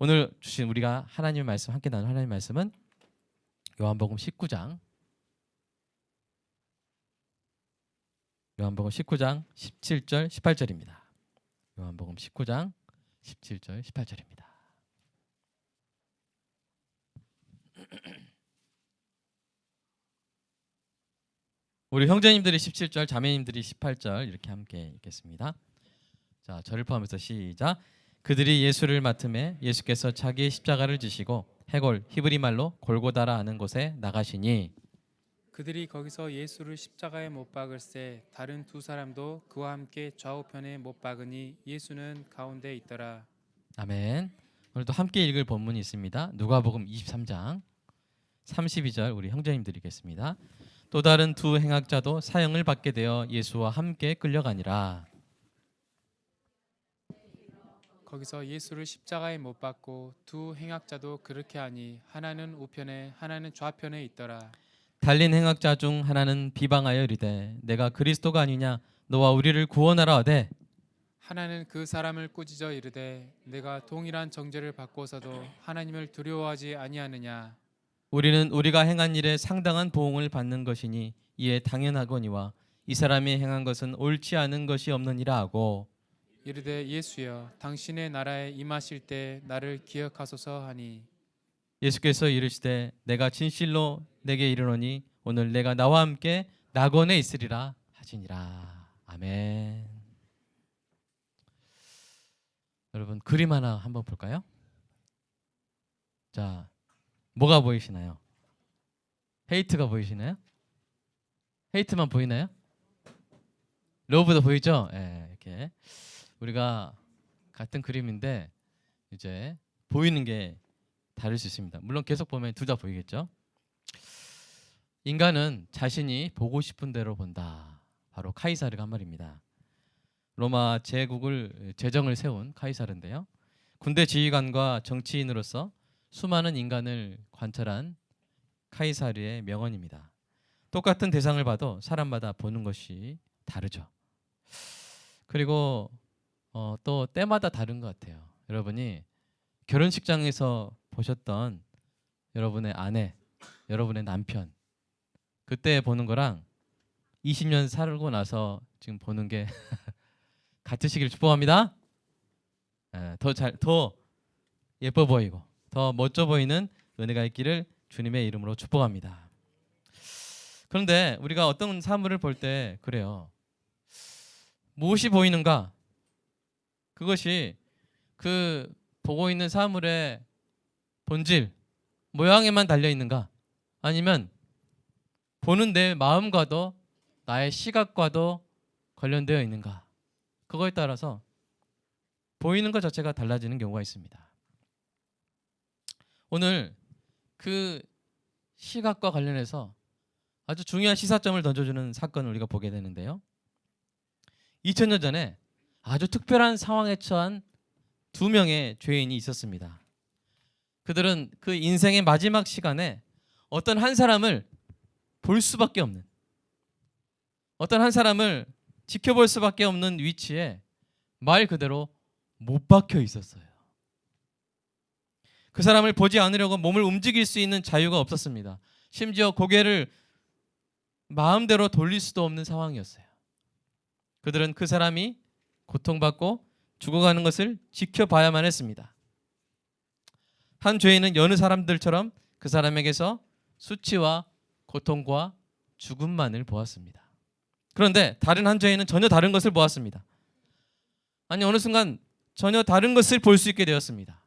오늘 주신 우리가 하나님의 말씀 함께 나눌 하나님의 말씀은 요한복음 19장 17절 18절입니다. 요한복음 19장 17절 18절입니다. 우리 형제님들이 17절, 자매님들이 18절 이렇게 함께 읽겠습니다. 자, 저를 포함해서 시작. 그들이 예수를 맡음에 예수께서 자기의 십자가를 지시고 해골 히브리 말로 골고다라 하는 곳에 나가시니 그들이 거기서 예수를 십자가에 못 박을새 다른 두 사람도 그와 함께 좌우편에 못 박으니 예수는 가운데 있더라. 아멘. 오늘도 함께 읽을 본문이 있습니다. 누가복음 23장 32절 우리 형제님들이 읽겠습니다. 또 다른 두 행악자도 사형을 받게 되어 예수와 함께 끌려가니라. 거기서 예수를 십자가에 못 박고 두 행악자도 그렇게 하니 하나는 우편에 하나는 좌편에 있더라. 달린 행악자 중 하나는 비방하여 이르되 내가 그리스도가 아니냐 너와 우리를 구원하라 하되 하나는 그 사람을 꾸짖어 이르되 내가 동일한 정죄를 받고서도 하나님을 두려워하지 아니하느냐. 우리는 우리가 행한 일에 상당한 보응을 받는 것이니 이에 당연하거니와 이 사람이 행한 것은 옳지 않은 것이 없느니라 하고 이르되 예수여 당신의 나라에 임하실 때 나를 기억하소서 하니 예수께서 이르시되 내가 진실로 내게 이르노니 오늘 내가 나와 함께 낙원에 있으리라 하시니라. 아멘. 여러분 그림 하나 한번 볼까요? 자, 뭐가 보이시나요? 헤이트가 보이시나요? 헤이트만 보이나요? 러브도 보이죠? 예, 이렇게 우리가 같은 그림인데 이제 보이는 게 다를 수 있습니다. 물론 계속 보면 둘 다 보이겠죠. 인간은 자신이 보고 싶은 대로 본다. 바로 카이사르가 한 말입니다. 로마 제국을 제정을 세운 카이사르인데요. 군대 지휘관과 정치인으로서 수많은 인간을 관찰한 카이사르의 명언입니다. 똑같은 대상을 봐도 사람마다 보는 것이 다르죠. 그리고 또 때마다 다른 것 같아요. 여러분이 결혼식장에서 보셨던 여러분의 아내, 여러분의 남편 그때 보는 거랑 20년 살고 나서 지금 보는 게 같으시길 축복합니다. 더 예뻐 보이고 더 멋져 보이는 은혜가 있기를 주님의 이름으로 축복합니다. 그런데 우리가 어떤 사물을 볼 때 그래요. 무엇이 보이는가? 그것이 그 보고 있는 사물의 본질, 모양에만 달려 있는가? 아니면 보는 내 마음과도 나의 시각과도 관련되어 있는가? 그거에 따라서 보이는 것 자체가 달라지는 경우가 있습니다. 오늘 그 시각과 관련해서 아주 중요한 시사점을 던져주는 사건을 우리가 보게 되는데요. 2000년 전에 아주 특별한 상황에 처한 두 명의 죄인이 있었습니다. 그들은 그 인생의 마지막 시간에 어떤 한 사람을 볼 수밖에 없는, 어떤 한 사람을 지켜볼 수밖에 없는 위치에 말 그대로 못 박혀 있었어요. 그 사람을 보지 않으려고 몸을 움직일 수 있는 자유가 없었습니다. 심지어 고개를 마음대로 돌릴 수도 없는 상황이었어요. 그들은 그 사람이 고통받고 죽어가는 것을 지켜봐야만 했습니다. 한 죄인은 여느 사람들처럼 그 사람에게서 수치와 고통과 죽음만을 보았습니다. 그런데 다른 한 죄인은 전혀 다른 것을 보았습니다. 아니 어느 순간 전혀 다른 것을 볼 수 있게 되었습니다.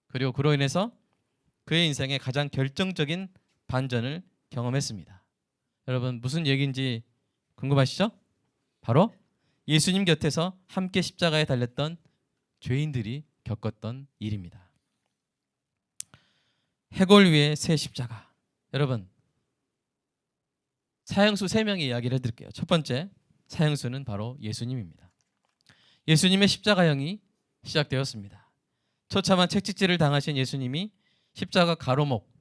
그리고 그로 인해서 그의 인생의 가장 결정적인 반전을 경험했습니다. 여러분 무슨 얘기인지 궁금하시죠? 바로 예수님 곁에서 함께 십자가에 달렸던 죄인들이 겪었던 일입니다. 해골 위에 새 십자가. 여러분 사형수 3명의 이야기를 해드릴게요. 첫 번째 사형수는 바로 예수님입니다. 예수님의 십자가형이 시작되었습니다. 처참한 채찍질을 당하신 예수님이 십자가 가로목,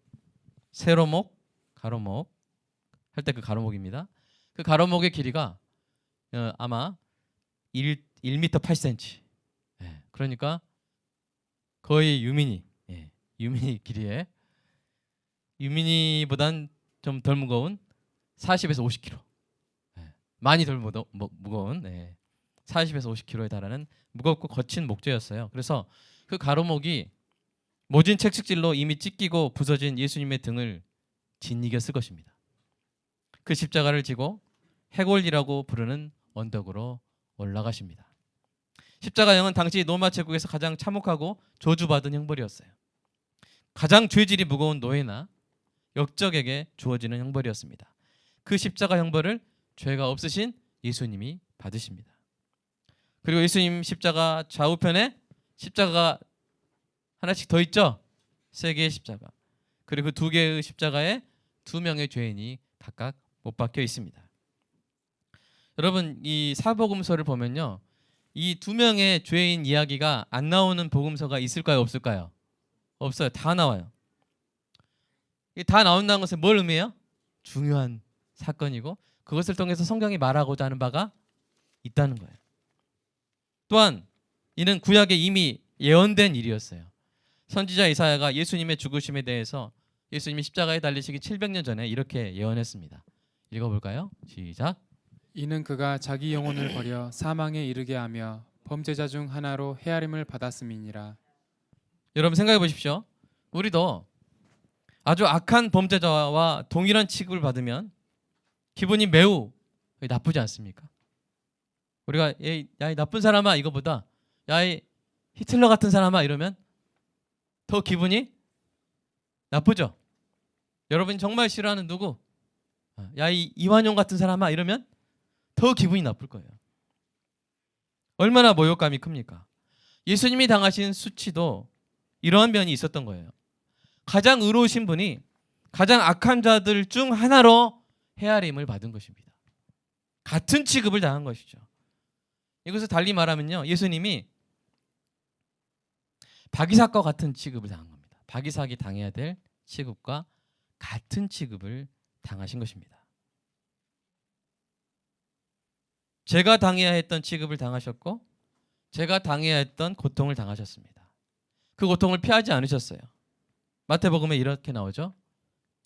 세로목, 가로목 할 때 그 가로목입니다. 그 가로목의 길이가 아마 1m 8cm. 그러니까 거의 유민희, 유민희 길이에 유민희보단 좀 덜 무거운 40에서 50kg, 많이 덜 무거운 40에서 50kg에 달하는 무겁고 거친 목재였어요. 그래서 그 가로목이 모진 채찍질로 이미 찢기고 부서진 예수님의 등을 짓이겨 쓸 것입니다. 그 십자가를 지고 해골이라고 부르는 언덕으로 올라가십니다. 십자가형은 당시 로마 제국에서 가장 참혹하고 저주받은 형벌이었어요. 가장 죄질이 무거운 노예나 역적에게 주어지는 형벌이었습니다. 그 십자가 형벌을 죄가 없으신 예수님이 받으십니다. 그리고 예수님 십자가 좌우편에 십자가가 하나씩 더 있죠. 3개의 십자가. 그리고 그 2개의 십자가에 2명의 죄인이 각각 못 박혀 있습니다. 여러분, 이 사복음서를 보면요, 이 2명의 죄인 이야기가 안 나오는 복음서가 있을까요, 없을까요? 없어요. 다 나와요. 다 나온다는 것은 뭘 의미해요? 중요한 사건이고 그것을 통해서 성경이 말하고자 하는 바가 있다는 거예요. 또한 이는 구약에 이미 예언된 일이었어요. 선지자 이사야가 예수님의 죽으심에 대해서 예수님이 십자가에 달리시기 700년 전에 이렇게 예언했습니다. 읽어볼까요? 시작. 이는 그가 자기 영혼을 버려 사망에 이르게 하며 범죄자 중 하나로 헤아림을 받았음이니라. 여러분 생각해 보십시오. 우리도 아주 악한 범죄자와 동일한 취급을 받으면 기분이 매우 나쁘지 않습니까? 우리가 야, 이 나쁜 사람아 이거보다 야, 이 히틀러 같은 사람아 이러면 더 기분이 나쁘죠. 여러분이 정말 싫어하는 누구? 야, 이 이완용 같은 사람아 이러면 더 기분이 나쁠 거예요. 얼마나 모욕감이 큽니까? 예수님이 당하신 수치도 이러한 면이 있었던 거예요. 가장 의로우신 분이 가장 악한 자들 중 하나로 헤아림을 받은 것입니다. 같은 취급을 당한 것이죠. 이것을 달리 말하면요, 예수님이 바기삭과 같은 취급을 당한 겁니다. 바기삭이 당해야 될 취급과 같은 취급을 당하신 것입니다. 제가 당해야 했던 취급을 당하셨고 제가 당해야 했던 고통을 당하셨습니다. 그 고통을 피하지 않으셨어요. 마태복음에 이렇게 나오죠.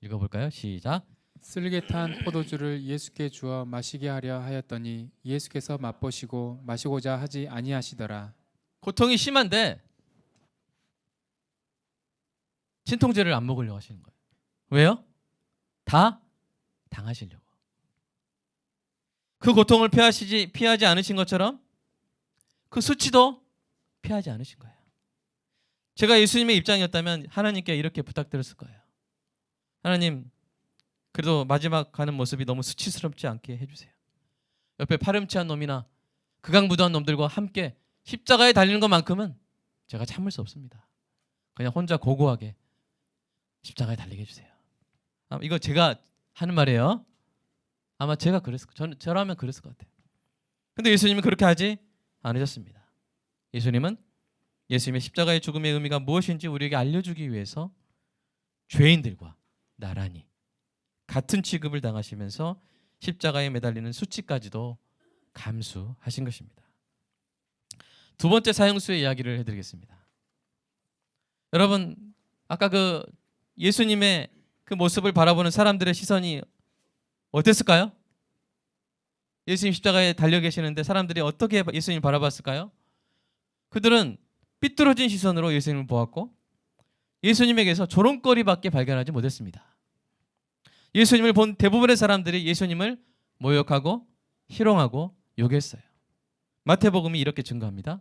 읽어볼까요? 시작. 쓸개 탄 포도주를 예수께 주어 마시게 하려 하였더니 예수께서 맛보시고 마시고자 하지 아니하시더라. 고통이 심한데 진통제를 안 먹으려고 하시는 거예요. 왜요? 다 당하시려고. 그 고통을 피하지 않으신 것처럼 그 수치도 피하지 않으신 거예요. 제가 예수님의 입장이었다면 하나님께 이렇게 부탁드렸을 거예요. 하나님, 그래도 마지막 가는 모습이 너무 수치스럽지 않게 해주세요. 옆에 파렴치한 놈이나 극악무도한 놈들과 함께 십자가에 달리는 것만큼은 제가 참을 수 없습니다. 그냥 혼자 고고하게 십자가에 달리게 해주세요. 이거 제가 하는 말이에요. 아마 제가 그랬을 거예요. 저라면 그랬을 것 같아요. 근데 예수님은 그렇게 하지 않으셨습니다. 예수님은 예수님의 십자가의 죽음의 의미가 무엇인지 우리에게 알려주기 위해서 죄인들과 나란히 같은 취급을 당하시면서 십자가에 매달리는 수치까지도 감수하신 것입니다. 두 번째 사형수의 이야기를 해드리겠습니다. 여러분, 아까 그 예수님의 그 모습을 바라보는 사람들의 시선이 어땠을까요? 예수님 십자가에 달려 계시는데 사람들이 어떻게 예수님을 바라봤을까요? 그들은 삐뚤어진 시선으로 예수님을 보았고 예수님에게서 조롱거리밖에 발견하지 못했습니다. 예수님을 본 대부분의 사람들이 예수님을 모욕하고 희롱하고 욕했어요. 마태복음이 이렇게 증거합니다.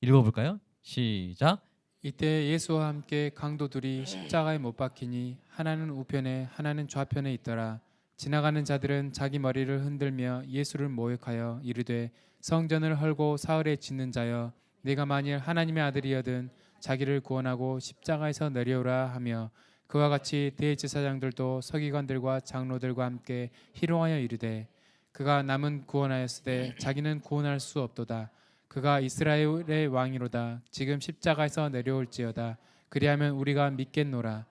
읽어볼까요? 시작. 이때 예수와 함께 강도들이 십자가에 못 박히니 하나는 우편에 하나는 좌편에 있더라. 지나가는 자들은 자기 머리를 흔들며 예수를 모욕하여 이르되 성전을 헐고 사흘에 짓는 자여 네가 만일 하나님의 아들이여든 자기를 구원하고 십자가에서 내려오라 하며 그와 같이 대제사장들도 서기관들과 장로들과 함께 희롱하여 이르되 그가 남은 구원하였으되 자기는 구원할 수 없도다. 그가 이스라엘의 왕이로다. 지금 십자가에서 내려올지어다. 그리하면 우리가 믿겠노라.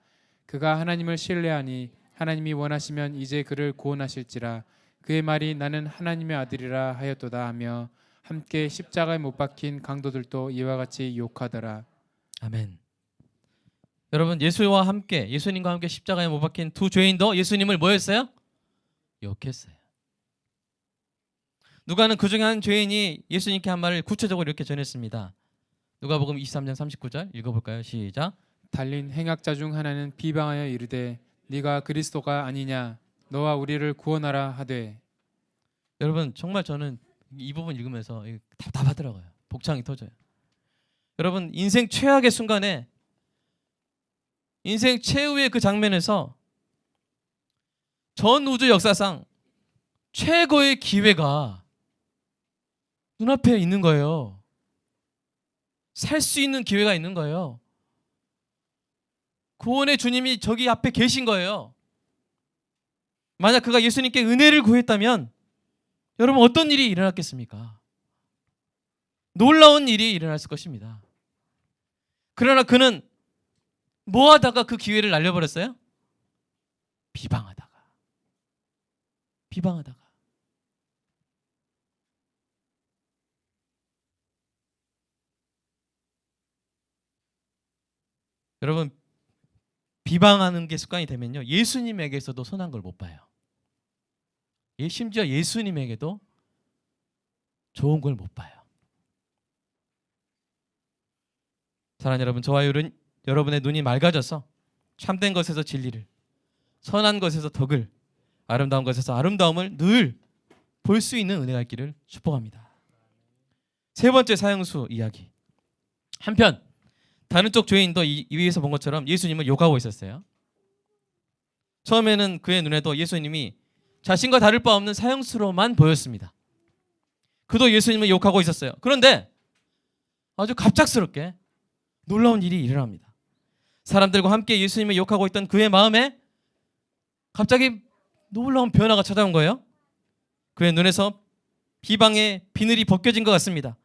그가 하나님을 신뢰하니 하나님이 원하시면 이제 그를 구원하실지라. 그의 말이 나는 하나님의 아들이라 하였도다 하며 함께 십자가에 못 박힌 강도들도 이와 같이 욕하더라. 아멘. 여러분, 예수님과 함께 십자가에 못 박힌 두 죄인도 예수님을 뭐 했어요? 욕했어요. 누가는 그 중에 한 죄인이 예수님께 한 말을 구체적으로 이렇게 전했습니다. 누가복음 23장 39절 읽어볼까요? 시작. 달린 행악자 중 하나는 비방하여 이르되 네가 그리스도가 아니냐 너와 우리를 구원하라 하되. 여러분, 정말 저는 이 부분 읽으면서 답답하더라고요. 복창이 터져요. 여러분, 인생 최악의 순간에, 인생 최후의 그 장면에서 전 우주 역사상 최고의 기회가 눈앞에 있는 거예요. 살 수 있는 기회가 있는 거예요. 구원의 주님이 저기 앞에 계신 거예요. 만약 그가 예수님께 은혜를 구했다면 여러분, 어떤 일이 일어났겠습니까? 놀라운 일이 일어났을 것입니다. 그러나 그는 뭐 하다가 그 기회를 날려버렸어요? 비방하다가. 여러분, 비방하는 게 습관이 되면요, 예수님에게서도 선한 걸 못 봐요. 심지어 예수님에게도 좋은 걸 못 봐요. 사랑하는 여러분, 저와 여러분의 눈이 맑아져서 참된 것에서 진리를, 선한 것에서 덕을, 아름다운 것에서 아름다움을 늘 볼 수 있는 은혜가 있기를 축복합니다. 세 번째 사형수 이야기. 한편 다른 쪽 죄인도 이 위에서 본 것처럼 예수님을 욕하고 있었어요. 처음에는 그의 눈에도 예수님이 자신과 다를 바 없는 사형수로만 보였습니다. 그도 예수님을 욕하고 있었어요. 그런데 아주 갑작스럽게 놀라운 일이 일어납니다. 사람들과 함께 예수님을 욕하고 있던 그의 마음에 갑자기 놀라운 변화가 찾아온 거예요. 그의 눈에서 비방의 비늘이 벗겨진 것 같습니다.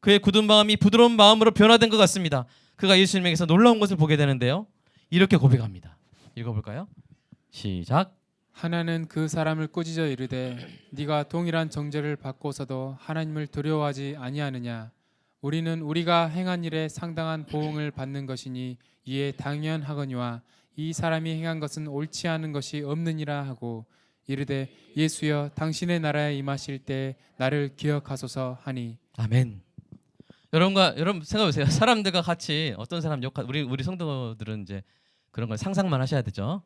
그의 굳은 마음이 부드러운 마음으로 변화된 것 같습니다. 그가 예수님에게서 놀라운 것을 보게 되는데요, 이렇게 고백합니다. 읽어볼까요? 시작. 하나는 그 사람을 꾸짖어 이르되 네가 동일한 정죄를 받고서도 하나님을 두려워하지 아니하느냐. 우리는 우리가 행한 일에 상당한 보응을 받는 것이니 이에 당연하거니와 이 사람이 행한 것은 옳지 않은 것이 없느니라 하고 이르되 예수여 당신의 나라에 임하실 때 나를 기억하소서 하니. 아멘. 여러분 생각해보세요. 사람들과 같이 어떤 사람 우리 성도들은 이제 그런 걸 상상만 하셔야 되죠.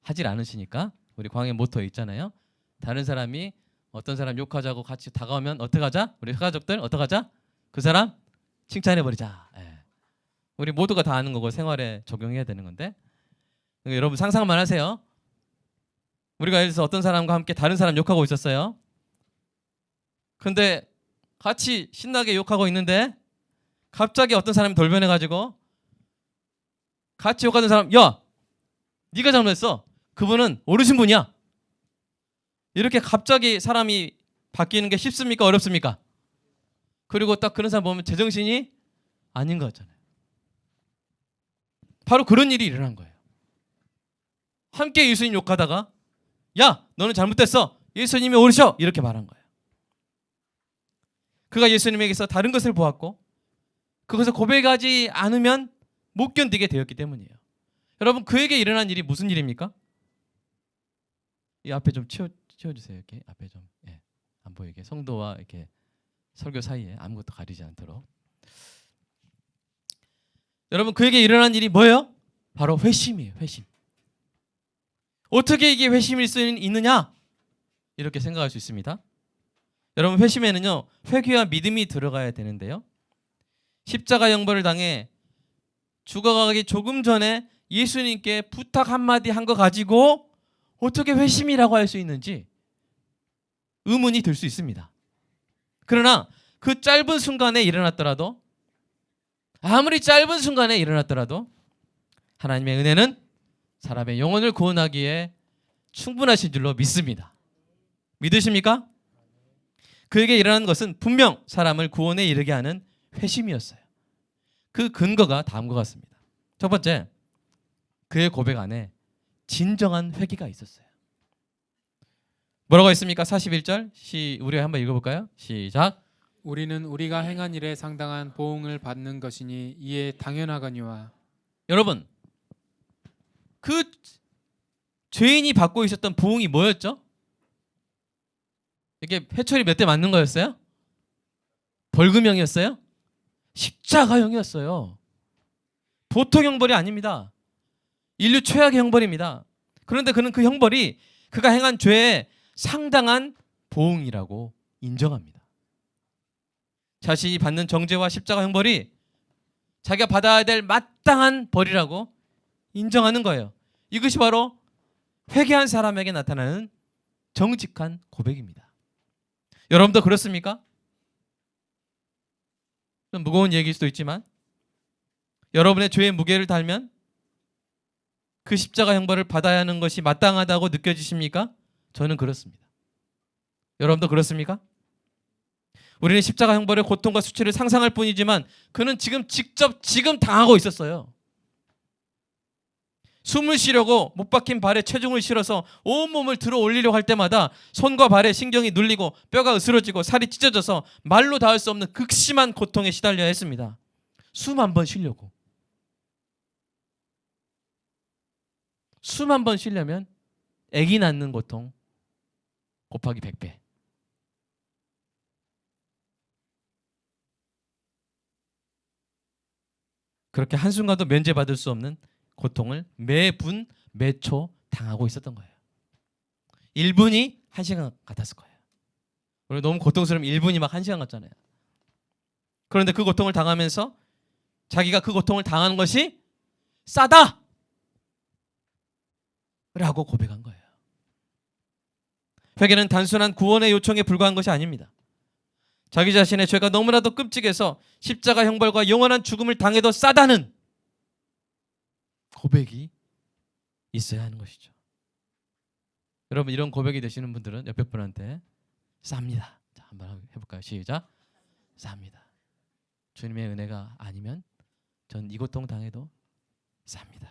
하질 않으시니까. 우리 광해 모토에 있잖아요. 다른 사람이 어떤 사람 욕하자고 같이 다가오면 어떻게 하자? 우리 가족들 어떻게 하자? 그 사람 칭찬해버리자. 예. 우리 모두가 다 아는 거고 생활에 적용해야 되는 건데, 그러니까 여러분 상상만 하세요. 우리가 예를 들어서 어떤 사람과 함께 다른 사람 욕하고 있었어요. 근데 같이 신나게 욕하고 있는데 갑자기 어떤 사람이 돌변해가지고 같이 욕하는 사람, 야, 네가 잘못했어. 그분은 어르신 분이야. 이렇게 갑자기 사람이 바뀌는 게 쉽습니까? 어렵습니까? 그리고 딱 그런 사람 보면 제정신이 아닌 것 같잖아요. 바로 그런 일이 일어난 거예요. 함께 예수님 욕하다가 야, 너는 잘못됐어. 예수님이 옳으셔. 이렇게 말한 거예요. 그가 예수님에게서 다른 것을 보았고 그것을 고백하지 않으면 못 견디게 되었기 때문이에요. 여러분, 그에게 일어난 일이 무슨 일입니까? 이 앞에 좀 치워주세요. 이렇게 앞에 좀, 예, 안 보이게, 성도와 이렇게 설교 사이에 아무것도 가리지 않도록. 여러분, 그에게 일어난 일이 뭐예요? 바로 회심이에요. 회심. 어떻게 이게 회심일 수 있느냐? 이렇게 생각할 수 있습니다. 여러분, 회심에는요, 회개와 믿음이 들어가야 되는데요, 십자가 형벌을 당해 죽어가기 조금 전에 예수님께 부탁 한마디 한 거 가지고 어떻게 회심이라고 할 수 있는지 의문이 들 수 있습니다. 그러나 그 짧은 순간에 일어났더라도, 아무리 짧은 순간에 일어났더라도 하나님의 은혜는 사람의 영혼을 구원하기에 충분하신 줄로 믿습니다. 믿으십니까? 그에게 일어난 것은 분명 사람을 구원에 이르게 하는 회심이었어요. 그 근거가 다음과 같습니다. 첫 번째, 그의 고백 안에 진정한 회개가 있었어요. 뭐라고 했습니까? 41절 우리 한번 읽어볼까요? 시작. 우리는 우리가 행한 일에 상당한 보응을 받는 것이니 이에 당연하거니와. 여러분, 그 죄인이 받고 있었던 보응이 뭐였죠? 이게 회초리 몇 대 맞는 거였어요? 벌금형이었어요? 십자가형이었어요. 보통 형벌이 아닙니다. 인류 최악의 형벌입니다. 그런데 그는 그 형벌이 그가 행한 죄에 상당한 보응이라고 인정합니다. 자신이 받는 정죄와 십자가 형벌이 자기가 받아야 될 마땅한 벌이라고 인정하는 거예요. 이것이 바로 회개한 사람에게 나타나는 정직한 고백입니다. 여러분도 그렇습니까? 좀 무거운 얘기일 수도 있지만 여러분의 죄의 무게를 달면 그 십자가 형벌을 받아야 하는 것이 마땅하다고 느껴지십니까? 저는 그렇습니다. 여러분도 그렇습니까? 우리는 십자가 형벌의 고통과 수치를 상상할 뿐이지만 그는 직접 당하고 있었어요. 숨을 쉬려고 못 박힌 발에 체중을 실어서 온몸을 들어 올리려고 할 때마다 손과 발에 신경이 눌리고 뼈가 으스러지고 살이 찢어져서 말로 닿을 수 없는 극심한 고통에 시달려야 했습니다. 숨 한 번 쉬려고. 숨 한 번 쉬려면 아기 낳는 고통 곱하기 100배. 그렇게 한순간도 면제받을 수 없는 고통을 매분 매초 당하고 있었던 거예요. 1분이 1시간 같았을 거예요. 우리 너무 고통스러우면 1분이 막 1시간 같잖아요. 그런데 그 고통을 당하면서 자기가 그 고통을 당하는 것이 싸다! 라고 고백한 거예요. 회개는 단순한 구원의 요청에 불과한 것이 아닙니다. 자기 자신의 죄가 너무나도 끔찍해서 십자가 형벌과 영원한 죽음을 당해도 싸다는 고백이 있어야 하는 것이죠. 여러분, 이런 고백이 되시는 분들은 옆에 분한테 쌉니다. 자, 한번 해볼까요? 시작. 쌉니다. 주님의 은혜가 아니면 전 이 고통 당해도 쌉니다.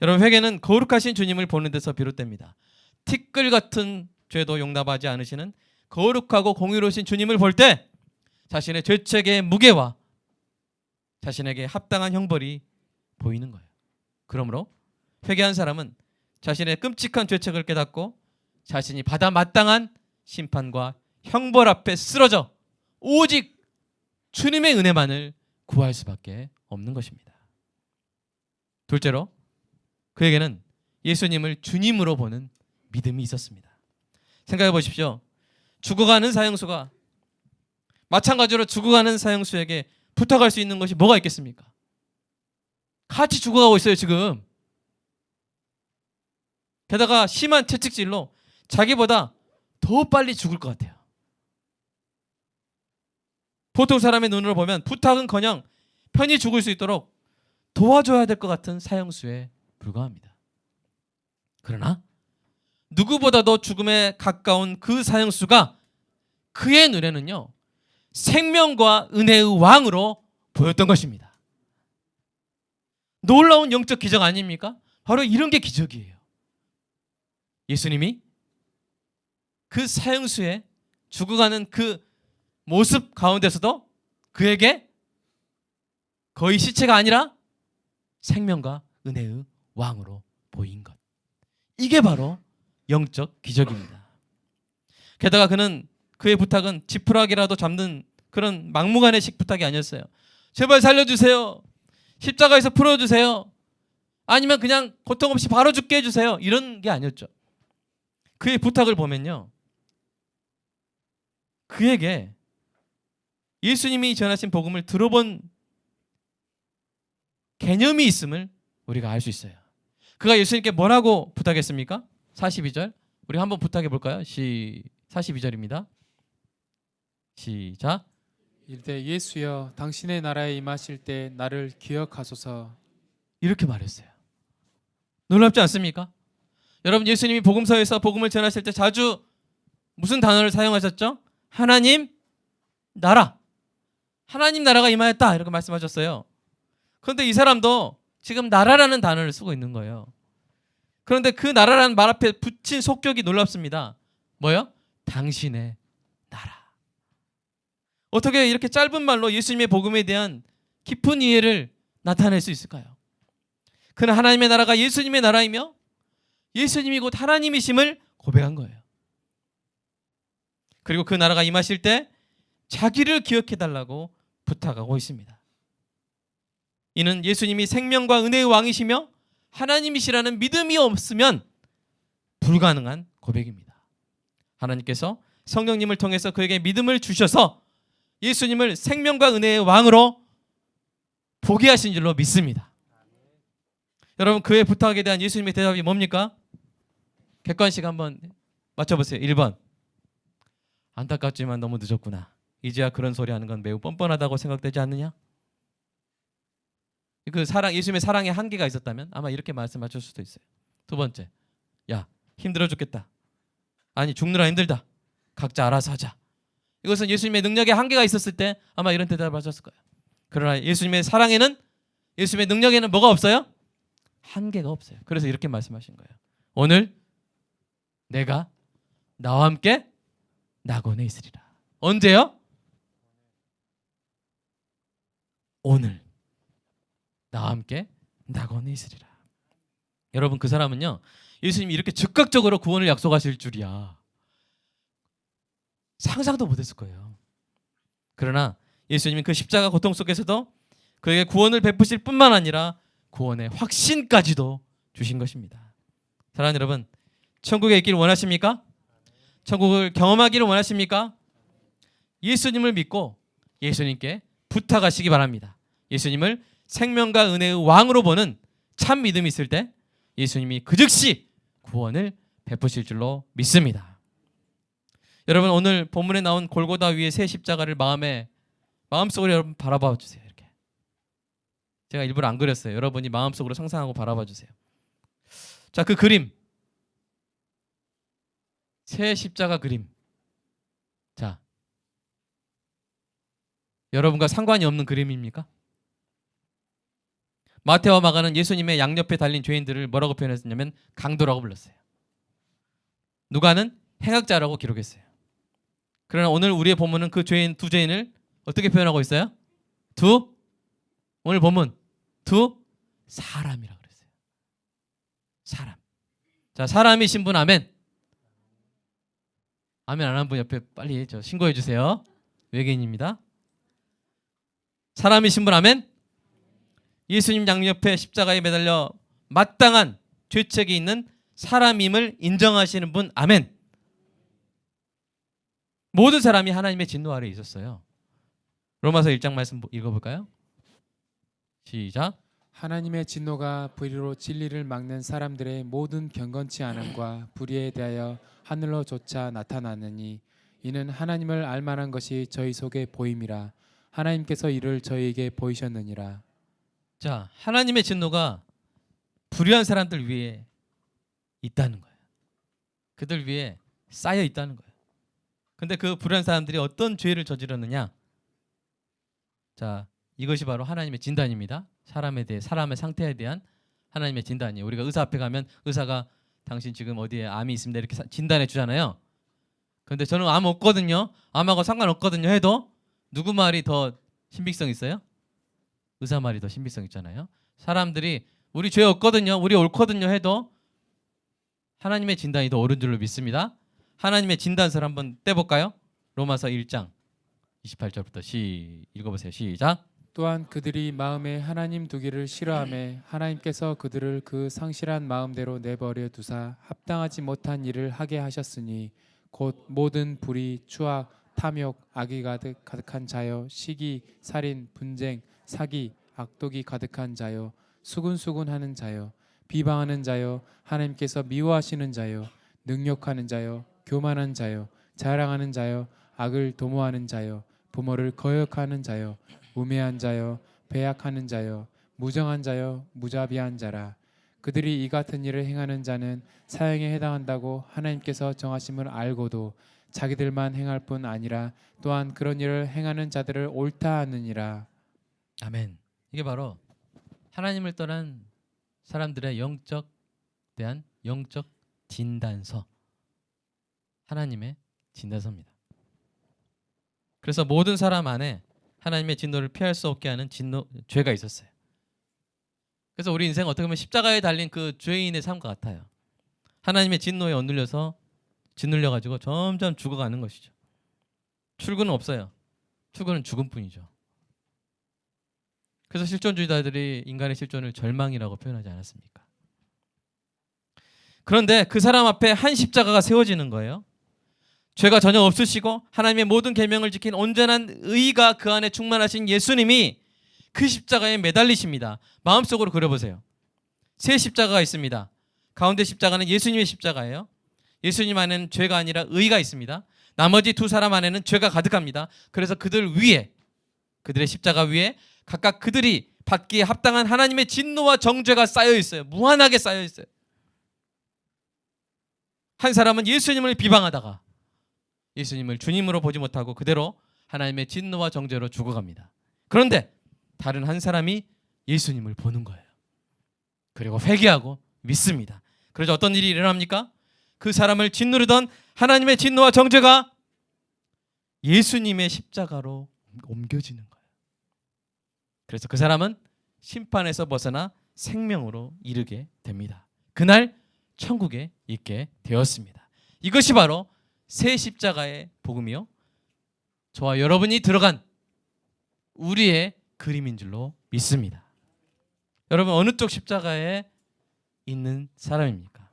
여러분, 회개는 거룩하신 주님을 보는 데서 비롯됩니다. 티끌 같은 죄도 용납하지 않으시는 거룩하고 공의로우신 주님을 볼 때 자신의 죄책의 무게와 자신에게 합당한 형벌이 보이는 거예요. 그러므로 회개한 사람은 자신의 끔찍한 죄책을 깨닫고 자신이 받아 마땅한 심판과 형벌 앞에 쓰러져 오직 주님의 은혜만을 구할 수밖에 없는 것입니다. 둘째로 그에게는 예수님을 주님으로 보는 믿음이 있었습니다. 생각해 보십시오. 죽어가는 사형수가 마찬가지로 죽어가는 사형수에게 부탁할 수 있는 것이 뭐가 있겠습니까? 같이 죽어가고 있어요, 지금. 게다가 심한 채찍질로 자기보다 더 빨리 죽을 것 같아요. 보통 사람의 눈으로 보면 부탁은커녕 편히 죽을 수 있도록 도와줘야 될 것 같은 사형수에 불과합니다. 그러나 누구보다도 죽음에 가까운 그 사형수가 그의 눈에는요, 생명과 은혜의 왕으로 보였던 것입니다. 놀라운 영적 기적 아닙니까? 바로 이런 게 기적이에요. 예수님이 그 사형수의 죽어가는 그 모습 가운데서도 그에게 거의 시체가 아니라 생명과 은혜의 왕으로 보인 것. 이게 바로 영적 기적입니다. 게다가 그의 부탁은 지푸라기라도 잡는 그런 막무가내식 부탁이 아니었어요. 제발 살려주세요. 십자가에서 풀어주세요. 아니면 그냥 고통 없이 바로 죽게 해주세요. 이런 게 아니었죠. 그의 부탁을 보면요, 그에게 예수님이 전하신 복음을 들어본 개념이 있음을 우리가 알 수 있어요. 그가 예수님께 뭐라고 부탁했습니까? 42절 우리 한번 부탁해 볼까요? 42절입니다. 시작. 이르되 예수여 당신의 나라에 임하실 때 나를 기억하소서. 이렇게 말했어요. 놀랍지 않습니까? 여러분, 예수님이 복음서에서 복음을 전하실 때 자주 무슨 단어를 사용하셨죠? 하나님 나라, 하나님 나라가 임하였다 이렇게 말씀하셨어요. 그런데 이 사람도 지금 나라라는 단어를 쓰고 있는 거예요. 그런데 그 나라라는 말 앞에 붙인 속격이 놀랍습니다. 뭐요? 당신의 나라. 어떻게 이렇게 짧은 말로 예수님의 복음에 대한 깊은 이해를 나타낼 수 있을까요? 그는 하나님의 나라가 예수님의 나라이며 예수님이 곧 하나님이심을 고백한 거예요. 그리고 그 나라가 임하실 때 자기를 기억해달라고 부탁하고 있습니다. 이는 예수님이 생명과 은혜의 왕이시며 하나님이시라는 믿음이 없으면 불가능한 고백입니다. 하나님께서 성령님을 통해서 그에게 믿음을 주셔서 예수님을 생명과 은혜의 왕으로 보게 하신 줄로 믿습니다. 여러분, 그의 부탁에 대한 예수님의 대답이 뭡니까? 객관식 한번 맞춰보세요. 1번. 안타깝지만 너무 늦었구나. 이제야 그런 소리 하는 건 매우 뻔뻔하다고 생각되지 않느냐? 그 사랑, 예수님의 사랑에 한계가 있었다면 아마 이렇게 말씀하실 수도 있어요. 2번째. 야, 힘들어 죽겠다. 아니, 죽느라 힘들다. 각자 알아서 하자. 이것은 예수님의 능력에 한계가 있었을 때 아마 이런 대답을 하셨을 거예요. 그러나 예수님의 사랑에는, 예수님의 능력에는 뭐가 없어요? 한계가 없어요. 그래서 이렇게 말씀하신 거예요. 오늘 내가 나와 함께 낙원에 있으리라. 언제요? 오늘 나와 함께 낙원에 있으리라. 여러분, 그 사람은요, 예수님이 이렇게 즉각적으로 구원을 약속하실 줄이야 상상도 못했을 거예요. 그러나 예수님은 그 십자가 고통 속에서도 그에게 구원을 베푸실 뿐만 아니라 구원의 확신까지도 주신 것입니다. 사랑하는 여러분, 천국에 있기를 원하십니까? 천국을 경험하기를 원하십니까? 예수님을 믿고 예수님께 부탁하시기 바랍니다. 예수님을 생명과 은혜의 왕으로 보는 참 믿음이 있을 때 예수님이 그 즉시 구원을 베푸실 줄로 믿습니다. 여러분, 오늘 본문에 나온 골고다 위의 새 십자가를 마음속으로 여러분 바라봐 주세요. 이렇게 제가 일부러 안 그렸어요. 여러분이 마음속으로 상상하고 바라봐 주세요. 자, 그 그림, 새 십자가 그림. 자, 여러분과 상관이 없는 그림입니까? 마태와 마가는 예수님의 양옆에 달린 죄인들을 뭐라고 표현했냐면 강도라고 불렀어요. 누가는 행악자라고 기록했어요. 그러나 오늘 우리의 본문은 그 두 죄인을 어떻게 표현하고 있어요? 오늘 본문 두 사람이라고 그랬어요. 사람. 자, 사람이신 분 아멘. 아멘 안 한 분 옆에 빨리 신고해 주세요. 외계인입니다. 사람이신 분 아멘. 예수님 양옆에 십자가에 매달려 마땅한 죄책이 있는 사람임을 인정하시는 분 아멘. 모든 사람이 하나님의 진노 아래에 있었어요. 로마서 1장 말씀 읽어볼까요? 시작. 하나님의 진노가 불의로 진리를 막는 사람들의 모든 경건치 않음과 불의에 대하여 하늘로조차 나타나느니 이는 하나님을 알만한 것이 저희 속에 보임이라. 하나님께서 이를 저희에게 보이셨느니라. 자, 하나님의 진노가 불의한 사람들 위에 있다는 거예요. 그들 위에 쌓여 있다는 거예요. 근데 그 불의한 사람들이 어떤 죄를 저질렀느냐? 자, 이것이 바로 하나님의 진단입니다. 사람의 상태에 대한 하나님의 진단이에요. 우리가 의사 앞에 가면 의사가 당신 지금 어디에 암이 있습니다 이렇게 진단해 주잖아요. 근데 저는 암 없거든요. 암하고 상관없거든요 해도 누구 말이 더 신빙성 있어요? 의사 말이 더 신빙성 있잖아요. 사람들이 우리 죄 없거든요, 우리 옳거든요 해도 하나님의 진단이 더 옳은 줄로 믿습니다. 하나님의 진단서를 한번 떼볼까요? 로마서 1장 28절부터 읽어보세요. 시작. 또한 그들이 마음에 하나님 두기를 싫어하매 하나님께서 그들을 그 상실한 마음대로 내버려 두사 합당하지 못한 일을 하게 하셨으니 곧 모든 불의, 추악, 탐욕, 악이 가득한 자요, 시기, 살인, 분쟁, 사기, 악독이 가득한 자요, 수군수군하는 자요, 비방하는 자요, 하나님께서 미워하시는 자요, 능욕하는 자요, 교만한 자요, 자랑하는 자요, 악을 도모하는 자요, 부모를 거역하는 자요, 우매한 자요, 배약하는 자요, 무정한 자요, 무자비한 자라. 그들이 이 같은 일을 행하는 자는 사형에 해당한다고 하나님께서 정하심을 알고도 자기들만 행할 뿐 아니라 또한 그런 일을 행하는 자들을 옳다 하느니라. 아멘. 이게 바로 하나님을 떠난 사람들의 영적 진단서, 하나님의 진단서입니다. 그래서 모든 사람 안에 하나님의 진노를 피할 수 없게 하는 죄가 있었어요. 그래서 우리 인생 어떻게 보면 십자가에 달린 그 죄인의 삶과 같아요. 하나님의 진노에 짓눌려 가지고 점점 죽어가는 것이죠. 출근은 없어요. 출근은 죽음뿐이죠. 그래서 실존주의자들이 인간의 실존을 절망이라고 표현하지 않았습니까? 그런데 그 사람 앞에 한 십자가가 세워지는 거예요. 죄가 전혀 없으시고 하나님의 모든 계명을 지킨 온전한 의가 그 안에 충만하신 예수님이 그 십자가에 매달리십니다. 마음속으로 그려보세요. 세 십자가가 있습니다. 가운데 십자가는 예수님의 십자가예요. 예수님 안에는 죄가 아니라 의가 있습니다. 나머지 두 사람 안에는 죄가 가득합니다. 그래서 그들 위에, 그들의 십자가 위에 각각 그들이 받기에 합당한 하나님의 진노와 정죄가 쌓여 있어요. 무한하게 쌓여 있어요. 한 사람은 예수님을 비방하다가 예수님을 주님으로 보지 못하고 그대로 하나님의 진노와 정죄로 죽어갑니다. 그런데 다른 한 사람이 예수님을 보는 거예요. 그리고 회개하고 믿습니다. 그래서 어떤 일이 일어납니까? 그 사람을 짓누르던 하나님의 진노와 정죄가 예수님의 십자가로 옮겨지는 거예요. 그래서 그 사람은 심판에서 벗어나 생명으로 이르게 됩니다. 그날 천국에 있게 되었습니다. 이것이 바로 새 십자가의 복음이요, 저와 여러분이 들어간 우리의 그림인 줄로 믿습니다. 여러분, 어느 쪽 십자가에 있는 사람입니까?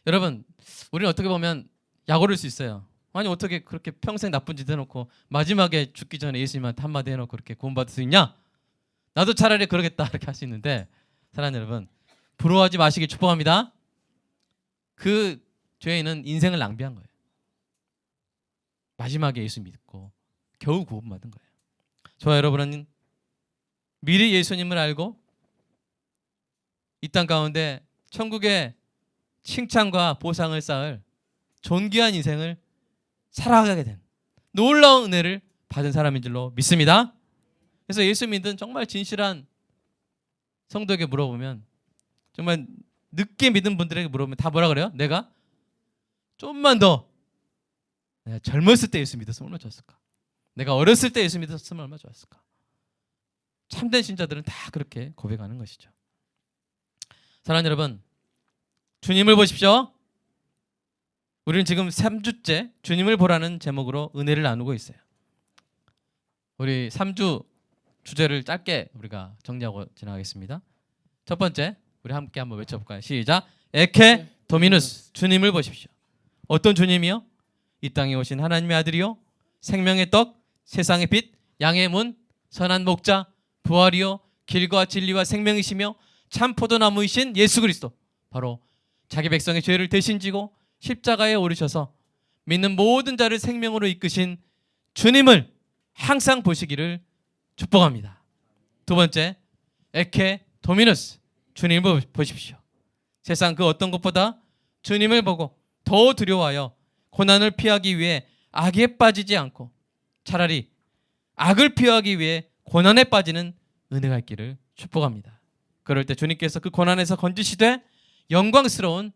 여러분, 우리는 어떻게 보면 약오를 수 있어요. 아니, 어떻게 그렇게 평생 나쁜 짓 해놓고 마지막에 죽기 전에 예수님한테 한마디 해놓고 그렇게 구원받을 수 있냐? 나도 차라리 그러겠다, 이렇게 할 수 있는데, 사랑하는 여러분, 부러워하지 마시길 축복합니다. 그 죄인은 인생을 낭비한 거예요. 마지막에 예수 믿고 겨우 구원받은 거예요. 저와 여러분은 미리 예수님을 알고 이 땅 가운데 천국의 칭찬과 보상을 쌓을 존귀한 인생을 살아가게 된 놀라운 은혜를 받은 사람인 줄로 믿습니다. 그래서 예수 믿은 정말 진실한 성도에게 물어보면, 정말 늦게 믿은 분들에게 물어보면 다 뭐라 그래요? 내가 좀만 더 내가 젊었을 때 예수 믿었으면 얼마나 좋았을까? 내가 어렸을 때 예수 믿었으면 얼마나 좋았을까? 참된 신자들은 다 그렇게 고백하는 것이죠. 사랑하는 여러분, 주님을 보십시오. 우리는 지금 3주째 주님을 보라는 제목으로 은혜를 나누고 있어요. 우리 3주 주제를 짧게 우리가 정리하고 지나가겠습니다. 첫 번째, 우리 함께 한번 외쳐볼까요? 시작. 에케 도미누스, 주님을 보십시오. 어떤 주님이요? 이 땅에 오신 하나님의 아들이요, 생명의 떡, 세상의 빛, 양의 문, 선한 목자, 부활이요, 길과 진리와 생명이시며 참 포도나무이신 예수 그리스도, 바로 자기 백성의 죄를 대신 지고 십자가에 오르셔서 믿는 모든 자를 생명으로 이끄신 주님을 항상 보시기를 축복합니다. 두 번째, 에케 도미누스, 주님을 보십시오. 세상 그 어떤 것보다 주님을 보고 더 두려워하여 고난을 피하기 위해 악에 빠지지 않고 차라리 악을 피하기 위해 고난에 빠지는 은혜가 있기를 축복합니다. 그럴 때 주님께서 그 고난에서 건지시되 영광스러운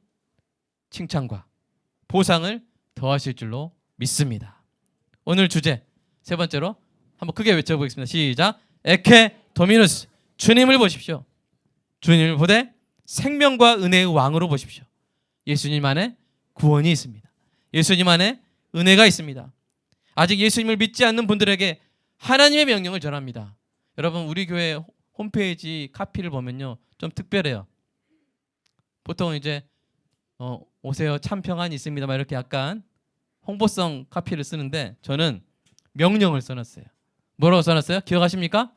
칭찬과 보상을 더하실 줄로 믿습니다. 오늘 주제 세 번째로 한번 크게 외쳐보겠습니다. 시작. 에케 도미누스, 주님을 보십시오. 주님을 보되 생명과 은혜의 왕으로 보십시오. 예수님 안에 구원이 있습니다. 예수님 안에 은혜가 있습니다. 아직 예수님을 믿지 않는 분들에게 하나님의 명령을 전합니다. 여러분, 우리 교회 홈페이지 카피를 보면요, 좀 특별해요. 보통 이제 오세요, 참 평안이 있습니다, 막 이렇게 약간 홍보성 카피를 쓰는데 저는 명령을 써놨어요. 뭐라고 써놨어요? 기억하십니까?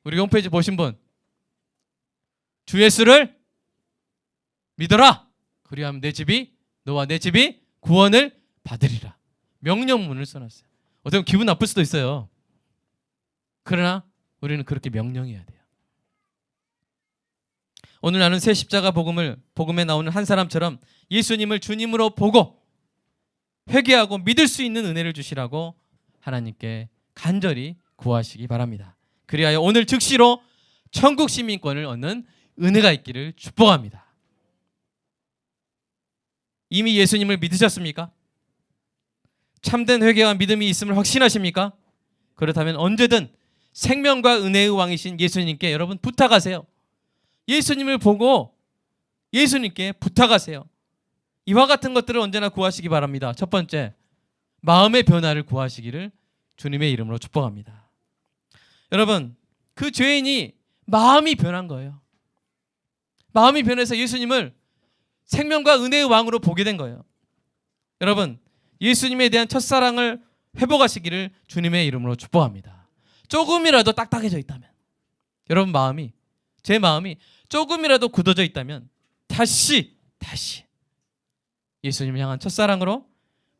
우리 홈페이지 보신 분, 주 예수를 믿어라. 그리하면 내 집이, 너와 내 집이 구원을 받으리라. 명령문을 써놨어요. 어떻게 보면 기분 나쁠 수도 있어요. 그러나 우리는 그렇게 명령해야 돼요. 오늘 나눈 새 십자가 복음에 나오는 한 사람처럼 예수님을 주님으로 보고 회개하고 믿을 수 있는 은혜를 주시라고 하나님께 간절히 구하시기 바랍니다. 그리하여 오늘 즉시로 천국 시민권을 얻는 은혜가 있기를 축복합니다. 이미 예수님을 믿으셨습니까? 참된 회개와 믿음이 있음을 확신하십니까? 그렇다면 언제든 생명과 은혜의 왕이신 예수님께 여러분 부탁하세요. 예수님을 보고 예수님께 부탁하세요. 이와 같은 것들을 언제나 구하시기 바랍니다. 첫 번째, 마음의 변화를 구하시기를 주님의 이름으로 축복합니다. 여러분, 그 죄인이 마음이 변한 거예요. 마음이 변해서 예수님을 생명과 은혜의 왕으로 보게 된 거예요. 여러분, 예수님에 대한 첫사랑을 회복하시기를 주님의 이름으로 축복합니다. 조금이라도 딱딱해져 있다면, 여러분 마음이, 제 마음이 조금이라도 굳어져 있다면 다시 예수님을 향한 첫사랑으로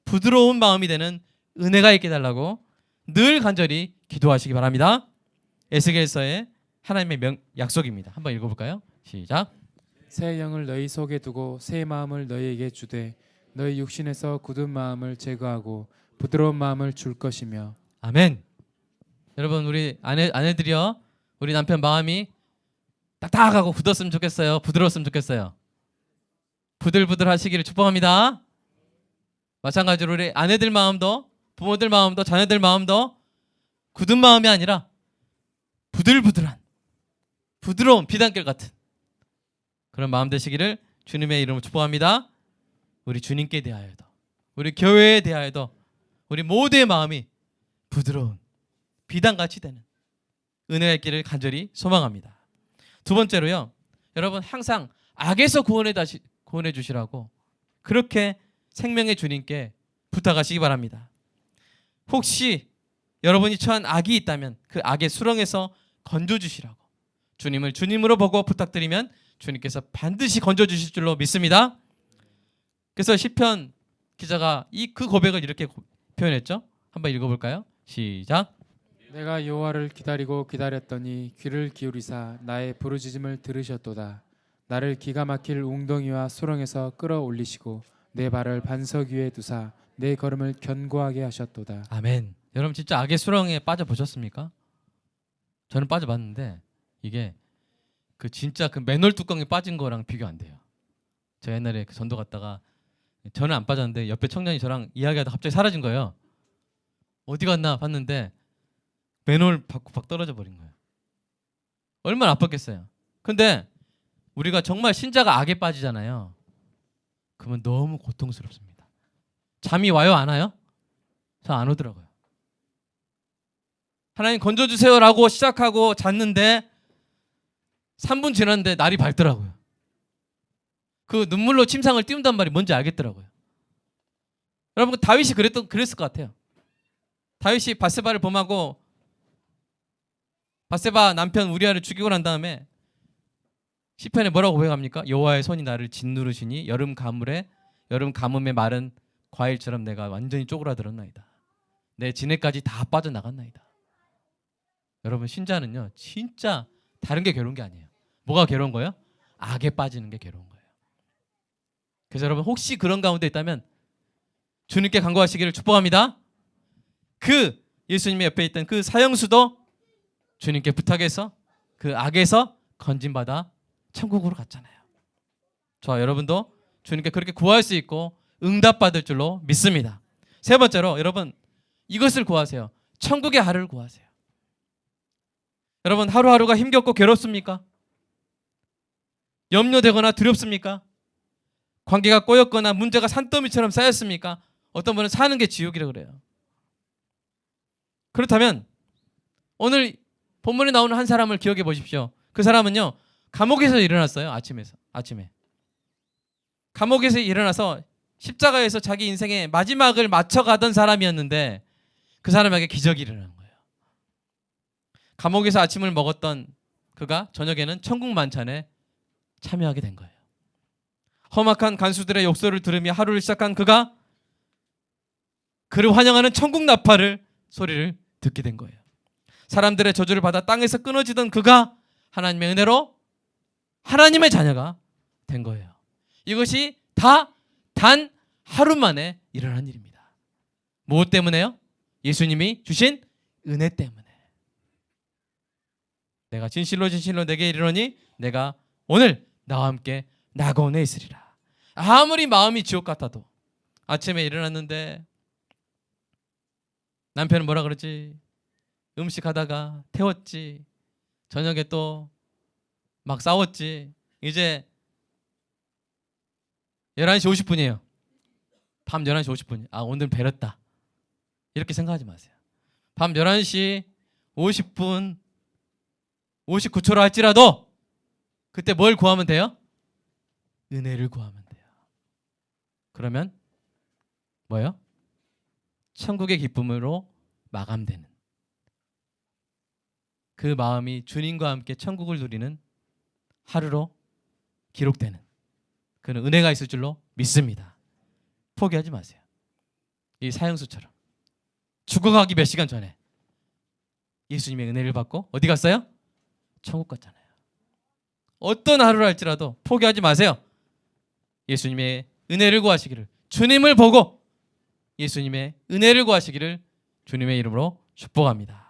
부드러운 마음이 되는 은혜가 있게 달라고 늘 간절히 기도하시기 바랍니다. 에스겔서의 하나님의 약속입니다. 한번 읽어볼까요? 시작. 새 영을 너희 속에 두고 새 마음을 너희에게 주되 너희 육신에서 굳은 마음을 제거하고 부드러운 마음을 줄 것이며. 아멘. 여러분, 우리 아내들이요, 우리 남편 마음이 딱딱하고 굳었으면 좋겠어요? 부드러웠으면 좋겠어요? 부들부들 하시기를 축복합니다. 마찬가지로 우리 아내들 마음도, 부모들 마음도, 자녀들 마음도 굳은 마음이 아니라 부들부들한, 부드러운 비단결 같은 그런 마음 되시기를 주님의 이름으로 축복합니다. 우리 주님께 대하여도, 우리 교회에 대하여도 우리 모두의 마음이 부드러운 비단같이 되는 은혜가 있기를 간절히 소망합니다. 두 번째로요, 여러분 항상 악에서 구원해 주시라고 그렇게 생명의 주님께 부탁하시기 바랍니다. 혹시 여러분이 처한 악이 있다면 그 악의 수렁에서 건져주시라고 주님을 주님으로 보고 부탁드리면 주님께서 반드시 건져주실 줄로 믿습니다. 그래서 시편 기자가 그 고백을 이렇게 표현했죠. 한번 읽어볼까요? 시작. 내가 여호와를 기다리고 기다렸더니 귀를 기울이사 나의 부르짖음을 들으셨도다. 나를 기가 막힐 웅덩이와 수렁에서 끌어올리시고 내 발을 반석 위에 두사 내 걸음을 견고하게 하셨도다. 아멘. 여러분 진짜 악의 수렁에 빠져보셨습니까? 저는 빠져봤는데 이게 그 진짜 그 맨홀 뚜껑에 빠진 거랑 비교 안 돼요. 저 옛날에 그 전도 갔다가 저는 안 빠졌는데 옆에 청년이 저랑 이야기하다가 갑자기 사라진 거예요. 어디 갔나 봤는데 맨홀 받고 박 떨어져 버린 거예요. 얼마나 아팠겠어요. 근데 우리가 정말 신자가 악에 빠지잖아요. 그러면 너무 고통스럽습니다. 잠이 와요, 안 와요? 저 안 오더라고요. 하나님 건져주세요라고 시작하고 잤는데 3분 지났는데 날이 밝더라고요. 그 눈물로 침상을 띄운단 말이 뭔지 알겠더라고요. 여러분 다윗이 그랬을 것 같아요. 다윗이 밧세바를 범하고 밧세바 남편 우리아를 죽이고 난 다음에 시편에 뭐라고 고백합니까? 여호와의 손이 나를 짓누르시니 여름 가뭄에 마른 과일처럼 내가 완전히 쪼그라들었나이다. 내 지내까지 다 빠져나갔나이다. 여러분 신자는요 진짜 다른 게 괴로운 게 아니에요. 뭐가 괴로운 거예요? 악에 빠지는 게 괴로운 거예요. 그래서 여러분 혹시 그런 가운데 있다면 주님께 간구하시기를 축복합니다. 그 예수님의 옆에 있던 그 사형수도 주님께 부탁해서 그 악에서 건진받아 천국으로 갔잖아요. 저와 여러분도 주님께 그렇게 구할 수 있고 응답받을 줄로 믿습니다. 세 번째로 여러분 이것을 구하세요. 천국의 하루를 구하세요. 여러분 하루하루가 힘겹고 괴롭습니까? 염려되거나 두렵습니까? 관계가 꼬였거나 문제가 산더미처럼 쌓였습니까? 어떤 분은 사는 게 지옥이라고 그래요. 그렇다면 오늘 본문에 나오는 한 사람을 기억해 보십시오. 그 사람은요 감옥에서 일어났어요. 아침에 감옥에서 일어나서 십자가에서 자기 인생의 마지막을 맞춰가던 사람이었는데 그 사람에게 기적이 일어난 거예요. 감옥에서 아침을 먹었던 그가 저녁에는 천국 만찬에 참여하게 된 거예요. 험악한 간수들의 욕설을 들으며 하루를 시작한 그가 그를 환영하는 천국 나팔을 소리를 듣게 된 거예요. 사람들의 저주를 받아 땅에서 끊어지던 그가 하나님의 은혜로 하나님의 자녀가 된 거예요. 이것이 다 단 하루 만에 일어난 일입니다. 무엇 때문에요? 예수님이 주신 은혜 때문에. 내가 진실로 내게 이르노니 내가 오늘 나와 함께 낙원에 있으리라. 아무리 마음이 지옥 같아도 아침에 일어났는데 남편은 뭐라 그러지? 음식 하다가 태웠지. 저녁에 또 막 싸웠지. 이제 11시 50분이에요. 밤 11시 50분. 아, 오늘 배렸다. 이렇게 생각하지 마세요. 밤 11시 50분 59초로 할지라도 그때 뭘 구하면 돼요? 은혜를 구하면 돼요. 그러면 뭐예요? 천국의 기쁨으로 마감되는, 그 마음이 주님과 함께 천국을 누리는 하루로 기록되는 그는 은혜가 있을 줄로 믿습니다. 포기하지 마세요. 이 사형수처럼 죽어가기 몇 시간 전에 예수님의 은혜를 받고 어디 갔어요? 천국 갔잖아요. 어떤 하루를 할지라도 포기하지 마세요. 예수님의 은혜를 구하시기를, 주님을 보고 예수님의 은혜를 구하시기를 주님의 이름으로 축복합니다.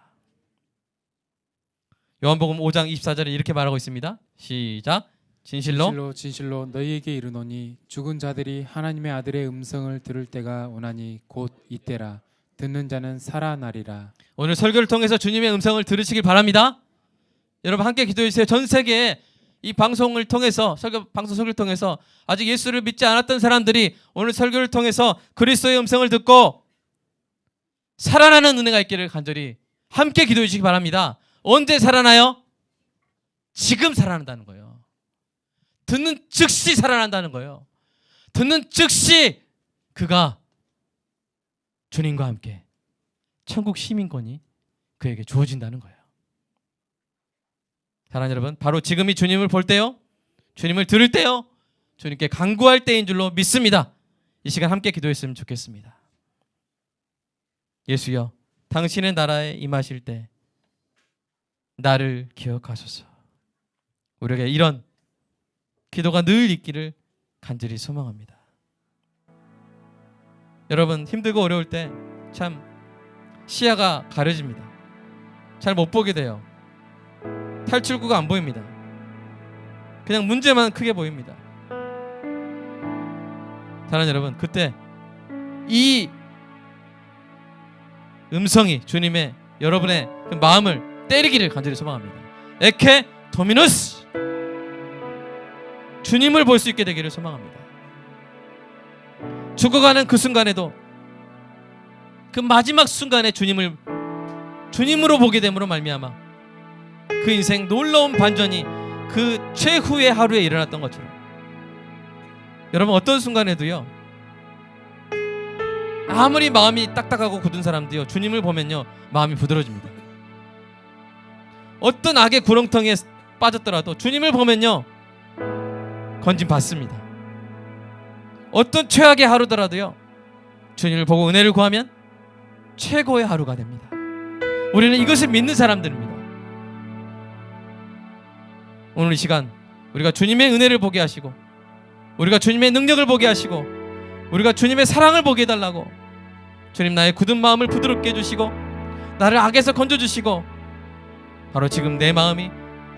요한복음 5장 24절에 이렇게 말하고 있습니다. 시작. 진실로 진실로 너희에게 이르노니 죽은 자들이 하나님의 아들의 음성을 들을 때가 오나니 곧 이때라. 듣는 자는 살아나리라. 오늘 설교를 통해서 주님의 음성을 들으시길 바랍니다. 여러분 함께 기도해 주세요. 전 세계에 이 방송을 통해서 설교를 통해서 아직 예수를 믿지 않았던 사람들이 오늘 설교를 통해서 그리스도의 음성을 듣고 살아나는 은혜가 있기를 간절히 함께 기도해 주시기 바랍니다. 언제 살아나요? 지금 살아난다는 거예요. 듣는 즉시 살아난다는 거예요. 듣는 즉시 그가 주님과 함께 천국 시민권이 그에게 주어진다는 거예요. 사랑하는 여러분, 바로 지금이 주님을 볼 때요, 주님을 들을 때요, 주님께 간구할 때인 줄로 믿습니다. 이 시간 함께 기도했으면 좋겠습니다. 예수여, 당신의 나라에 임하실 때 나를 기억하소서. 우리에게 이런 기도가 늘 있기를 간절히 소망합니다. 여러분, 힘들고 어려울 때 참 시야가 가려집니다. 잘 못 보게 돼요. 탈출구가 안 보입니다. 그냥 문제만 크게 보입니다. 사랑하는 여러분, 그때 이 음성이 주님의 여러분의 그 마음을 때리기를 간절히 소망합니다. 에케 도미누스, 주님을 볼 수 있게 되기를 소망합니다. 죽어가는 그 순간에도 그 마지막 순간에 주님으로 보게 됨으로 말미암아 그 인생 놀라운 반전이 그 최후의 하루에 일어났던 것처럼, 여러분 어떤 순간에도요, 아무리 마음이 딱딱하고 굳은 사람도요, 주님을 보면요 마음이 부드러집니다. 어떤 악의 구렁텅이에 빠졌더라도 주님을 보면요 건짐 받습니다. 어떤 최악의 하루더라도요, 주님을 보고 은혜를 구하면 최고의 하루가 됩니다. 우리는 이것을 믿는 사람들입니다. 오늘 이 시간 우리가 주님의 은혜를 보게 하시고, 우리가 주님의 능력을 보게 하시고, 우리가 주님의 사랑을 보게 해달라고, 주님 나의 굳은 마음을 부드럽게 해주시고 나를 악에서 건져주시고, 바로 지금 내 마음이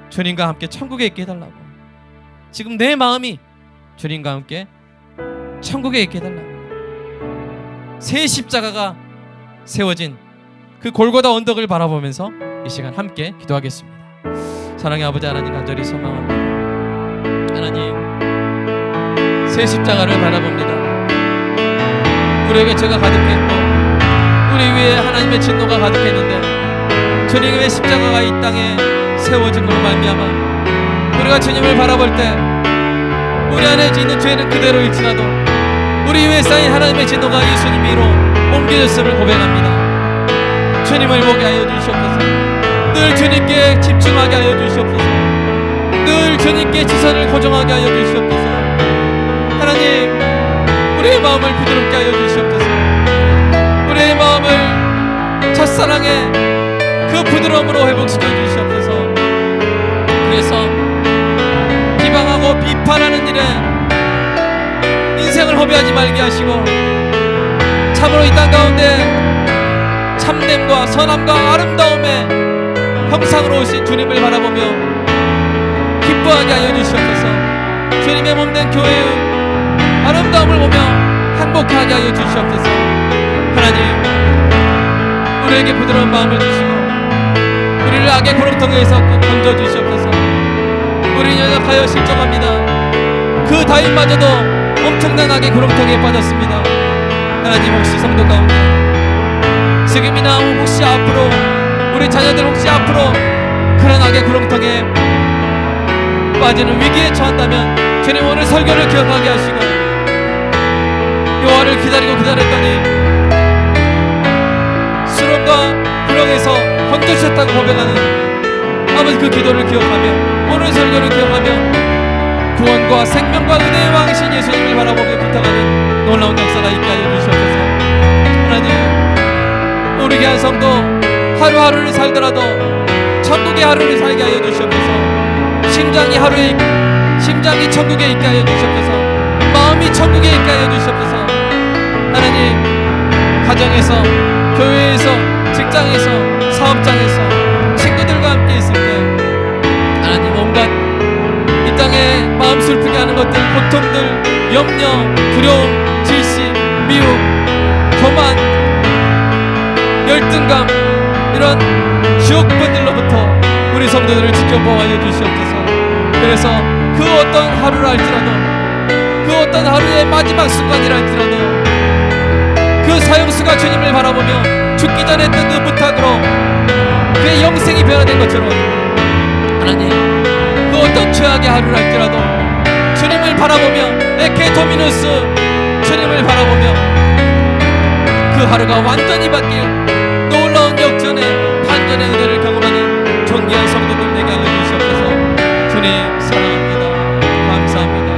주님과 함께 천국에 있게 해달라고, 지금 내 마음이 주님과 함께 천국에 있게 해달라고, 새 십자가가 세워진 그 골고다 언덕을 바라보면서 이 시간 함께 기도하겠습니다. 사랑의 아버지 하나님, 간절히 소망합니다. 하나님, 새 십자가를 바라봅니다. 우리에게 죄가 가득했고 우리 위에 하나님의 진노가 가득했는데 주님의 십자가가 이 땅에 세워진 걸로 말미암아 우리가 주님을 바라볼 때 우리 안에 있는 죄는 그대로일지라도 우리 위에 쌓인 하나님의 진노가 예수님 위로 옮겨졌음을 고백합니다. 주님을 보게 하여 주시옵소서. 늘 주님께 집중하게 하여 주시옵소서. 늘 주님께 지선을 고정하게 하여 주시옵소서. 하나님, 우리의 마음을 부드럽게 하여 주시옵소서. 우리의 마음을 첫사랑의 그 부드러움으로 회복시켜 주시옵소서. 그래서 비방하고 비판하는 일에 인생을 허비하지 말게 하시고, 참으로 이 땅 가운데 참됨과 선함과 아름다움의 형상으로 오신 주님을 바라보며 기뻐하게 하여 주시옵소서. 주님의 몸된 교회의 아름다움을 보며 행복하게 하여 주시옵소서. 하나님, 우리에게 부드러운 마음을 주시고 우리를 악의 구렁텅이에서 건져 주시옵소서. 우리 연약하여 실족합니다. 그 다윗마저도 엄청난 악의 구렁텅이에 빠졌습니다. 하나님, 혹시 성도 가운데 지금이나 혹시 앞으로 우리 자녀들 혹시 앞으로 그런 악의 구렁텅이에 빠지는 위기에 처한다면 주님, 오늘 설교를 기억하게 하시고 여호와를 기다렸더니 수렁과 구렁에서 건져주셨다고 고백하는 아버지, 그 기도를 기억하며 오늘 설교를 기억하며 구원과 생명과 은혜의 왕이신 예수님을 바라보며 부탁하는 놀라운 역사가 있게 하여 주시옵소서. 하나님, 우리 귀한 성도 하루하루를 살더라도 천국의 하루를 살게 하여 주시옵소서. 심장이 천국에 있게 하여 주시옵소서. 마음이 천국에 있게 하여 주시옵소서. 하나님, 가정에서, 교회에서, 직장에서, 사업장에서 친구들과 함께 있을 때 하나님, 온갖 이 땅에 마음 슬프게 하는 것들, 고통들, 염려, 두려움, 질시, 미움, 교만, 열등감, 이런 지옥분들로부터 우리 성도들을 지켜보아여 주시옵소서. 그래서 그 어떤 하루를 할지라도, 그 어떤 하루의 마지막 순간이라 할지라도 그 사형수가 주님을 바라보며 죽기 전에 했던 그 부탁으로 그의 영생이 변화된 것처럼 하나님, 그 어떤 최악의 하루를 할지라도 주님을 바라보며 에케 도미누스, 주님을 바라보며 그 하루가 완전히 바뀔 놀라운 역전의 반전의 은혜를 경험하는 존귀한 성도들 되게 하여 주시옵소서. 주님 사랑합니다. 감사합니다.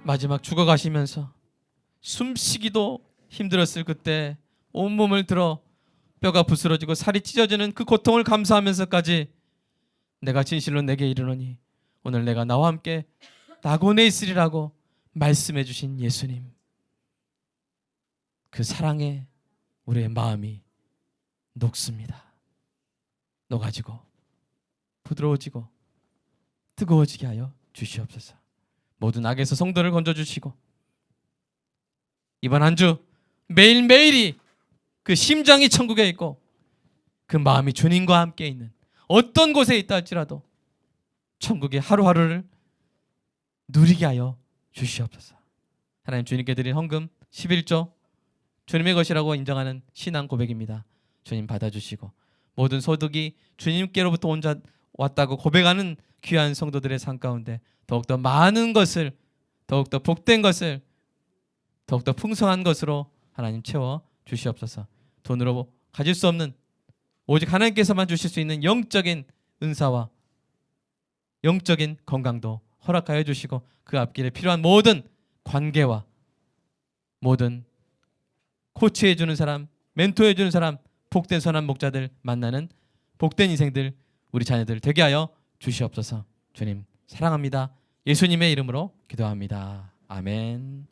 마지막 죽어가시면서 숨쉬기도 힘들었을 그때 온몸을 들어 뼈가 부스러지고 살이 찢어지는 그 고통을 감수하면서까지 내가 진실로 내게 이르노니 오늘 내가 나와 함께 낙원에 있으리라고 말씀해 주신 예수님, 그 사랑에 우리의 마음이 녹습니다. 녹아지고 부드러워지고 뜨거워지게 하여 주시옵소서. 모든 악에서 성도를 건져주시고 이번 한 주 매일매일이 그 심장이 천국에 있고 그 마음이 주님과 함께 있는 어떤 곳에 있다 할지라도 천국의 하루하루를 누리게 하여 주시옵소서. 하나님, 주님께 드린 헌금 11조 주님의 것이라고 인정하는 신앙 고백입니다. 주님 받아주시고 모든 소득이 주님께로부터 왔다고 고백하는 귀한 성도들의 삶 가운데 더욱더 많은 것을, 더욱더 복된 것을, 더욱더 풍성한 것으로 하나님 채워 주시옵소서. 돈으로 가질 수 없는, 오직 하나님께서만 주실 수 있는 영적인 은사와 영적인 건강도 허락하여 주시고 그 앞길에 필요한 모든 관계와 모든 코치해 주는 사람, 멘토해 주는 사람, 복된 선한 목자들 만나는 복된 인생들 우리 자녀들 되게 하여 주시옵소서. 주님 사랑합니다. 예수님의 이름으로 기도합니다. 아멘.